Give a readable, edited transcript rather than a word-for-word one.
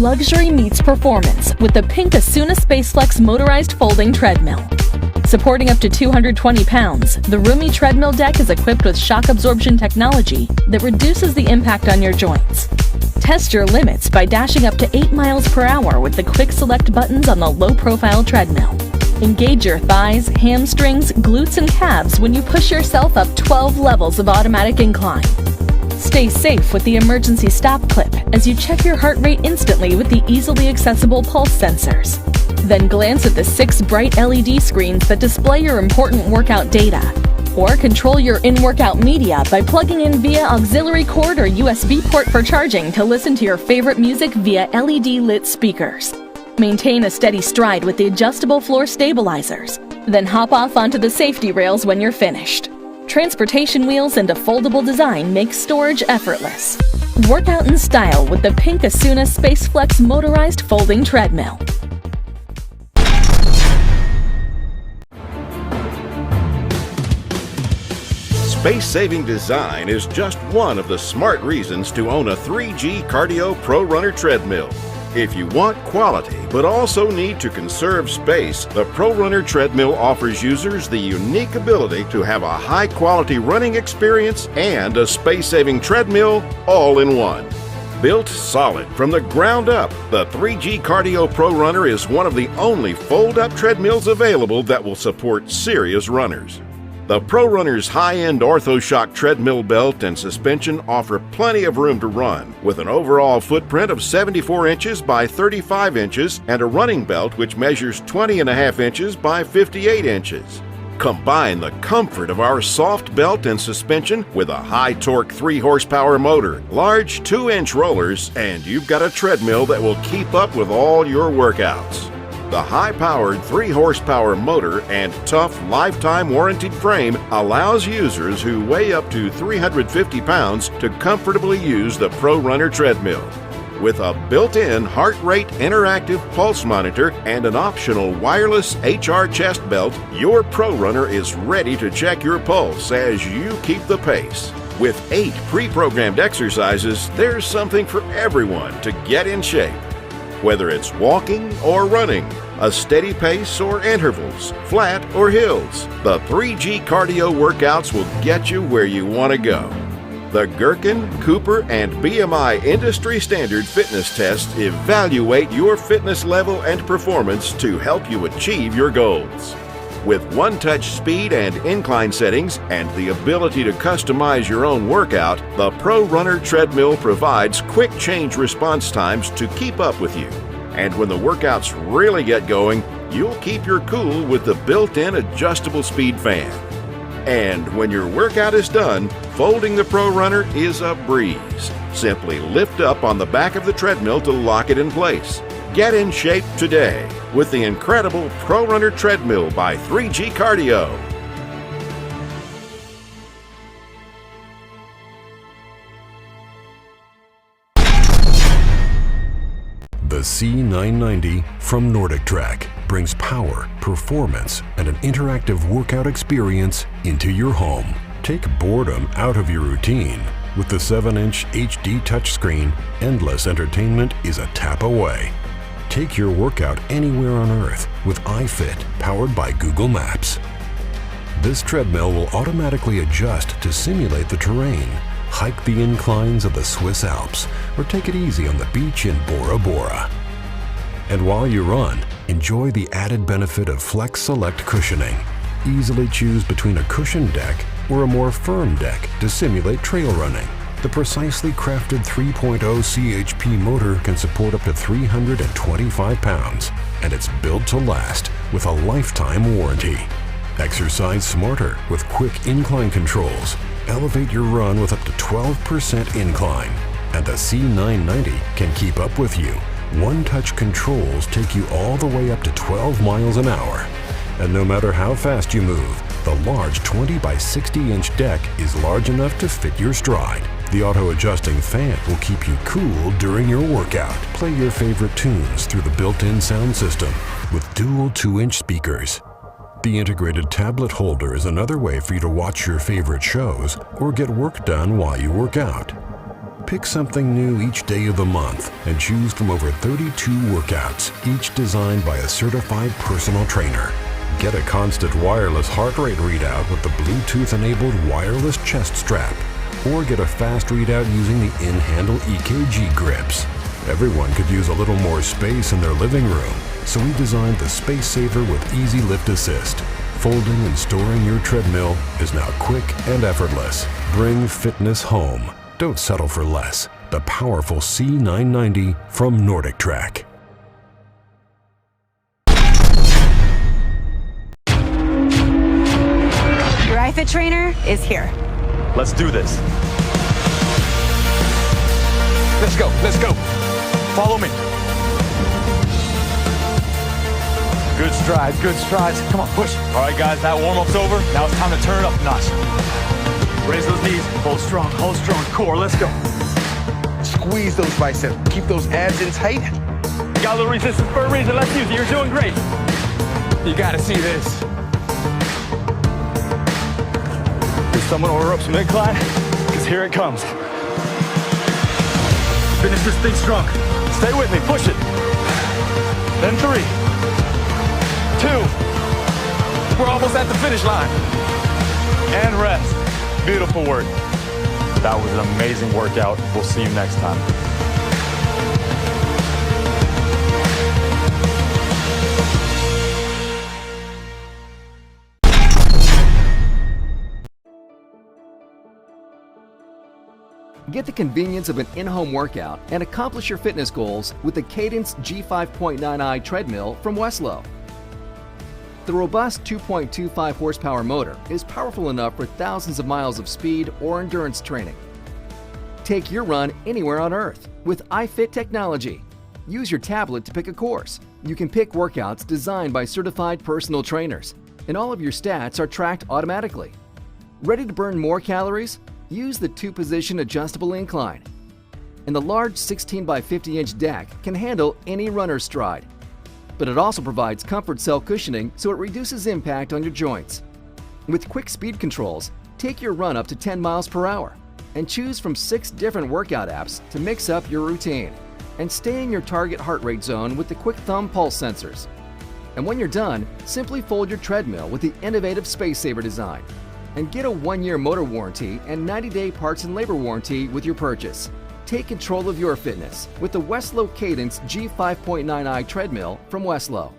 Luxury meets performance with the pink Asuna SpaceFlex motorized folding treadmill. Supporting up to 220 pounds, the roomy treadmill deck is equipped with shock absorption technology that reduces the impact on your joints. Test your limits by dashing up to 8 miles per hour with the quick select buttons on the low-profile treadmill. Engage your thighs, hamstrings, glutes, and calves when you push yourself up 12 levels of automatic incline. Stay safe with the emergency stop clip as you check your heart rate instantly with the easily accessible pulse sensors. Then glance at the 6 bright LED screens that display your important workout data. Or control your in-workout media by plugging in via auxiliary cord or USB port for charging to listen to your favorite music via LED-lit speakers. Maintain a steady stride with the adjustable floor stabilizers. Then hop off onto the safety rails when you're finished. Transportation wheels and a foldable design make storage effortless. Work out in style with the pink Asuna SpaceFlex motorized folding treadmill. Space-saving design is just one of the smart reasons to own a 3G Cardio Pro Runner treadmill. If you want quality but also need to conserve space, the Pro Runner treadmill offers users the unique ability to have a high-quality running experience and a space-saving treadmill all in one. Built solid from the ground up, the 3G Cardio Pro Runner is one of the only fold-up treadmills available that will support serious runners. The Pro Runner's high-end OrthoShock treadmill belt and suspension offer plenty of room to run, with an overall footprint of 74 inches by 35 inches and a running belt which measures 20.5 inches by 58 inches. Combine the comfort of our soft belt and suspension with a high-torque 3-horsepower motor, large 2-inch rollers, and you've got a treadmill that will keep up with all your workouts. The high-powered 3-horsepower motor and tough lifetime warranted frame allows users who weigh up to 350 pounds to comfortably use the Pro Runner treadmill. With a built-in heart rate interactive pulse monitor and an optional wireless HR chest belt, your Pro Runner is ready to check your pulse as you keep the pace. With 8 pre-programmed exercises, there's something for everyone to get in shape. Whether it's walking or running, a steady pace or intervals, flat or hills, the 3G Cardio workouts will get you where you want to go. The Gherkin, Cooper, and BMI industry standard fitness tests evaluate your fitness level and performance to help you achieve your goals. With one-touch speed and incline settings and the ability to customize your own workout, the Pro Runner treadmill provides quick change response times to keep up with you. And when the workouts really get going, you'll keep your cool with the built-in adjustable speed fan. And when your workout is done, folding the Pro Runner is a breeze. Simply lift up on the back of the treadmill to lock it in place. Get in shape today with the incredible Pro Runner treadmill by 3G Cardio. The C990 from NordicTrack brings power, performance, and an interactive workout experience into your home. Take boredom out of your routine. With the 7-inch HD touchscreen, endless entertainment is a tap away. Take your workout anywhere on Earth with iFit, powered by Google Maps. This treadmill will automatically adjust to simulate the terrain. Hike the inclines of the Swiss Alps, or take it easy on the beach in Bora Bora. And while you run, enjoy the added benefit of Flex Select cushioning. Easily choose between a cushioned deck or a more firm deck to simulate trail running. The precisely crafted 3.0 CHP motor can support up to 325 pounds, and it's built to last with a lifetime warranty. Exercise smarter with quick incline controls. Elevate your run with up to 12% incline, and the C990 can keep up with you. One-touch controls take you all the way up to 12 miles an hour. And no matter how fast you move, the large 20 by 60 inch deck is large enough to fit your stride. The auto-adjusting fan will keep you cool during your workout. Play your favorite tunes through the built-in sound system with dual 2-inch speakers. The integrated tablet holder is another way for you to watch your favorite shows or get work done while you work out. Pick something new each day of the month and choose from over 32 workouts, each designed by a certified personal trainer. Get a constant wireless heart rate readout with the Bluetooth-enabled wireless chest strap, or get a fast readout using the in-handle EKG grips. Everyone could use a little more space in their living room, so we designed the Space Saver with Easy Lift Assist. Folding and storing your treadmill is now quick and effortless. Bring fitness home. Don't settle for less. The powerful C990 from Nordic Track. Your iFit trainer is here. Let's do this. Let's go, let's go. Follow me. Good strides, good strides. Come on, push. All right, guys, that warm-up's over. Now it's time to turn it up a notch. Raise those knees, hold strong, core, let's go. Squeeze those biceps, keep those abs in tight. You got a little resistance for a reason, let's use it. You're doing great. You gotta see this. Did someone order up some incline? Because here it comes. Finish this thing strong. Stay with me, push it. Then 3, 2. We're almost at the finish line. And rest. Beautiful work. That was an amazing workout. We'll see you next time. Get the convenience of an in-home workout and accomplish your fitness goals with the Cadence G5.9i treadmill from Westlow. The robust 2.25 horsepower motor is powerful enough for thousands of miles of speed or endurance training. Take your run anywhere on Earth with iFit technology. Use your tablet to pick a course. You can pick workouts designed by certified personal trainers, and all of your stats are tracked automatically. Ready to burn more calories? Use the 2-position adjustable incline. And the large 16 by 50 inch deck can handle any runner's stride. But it also provides comfort cell cushioning so it reduces impact on your joints. With quick speed controls, take your run up to 10 miles per hour and choose from 6 different workout apps to mix up your routine. And stay in your target heart rate zone with the quick thumb pulse sensors. And when you're done, simply fold your treadmill with the innovative Space Saver design. And get a 1-year motor warranty and 90-day parts and labor warranty with your purchase. Take control of your fitness with the Westlow Cadence G5.9i treadmill from Westlow.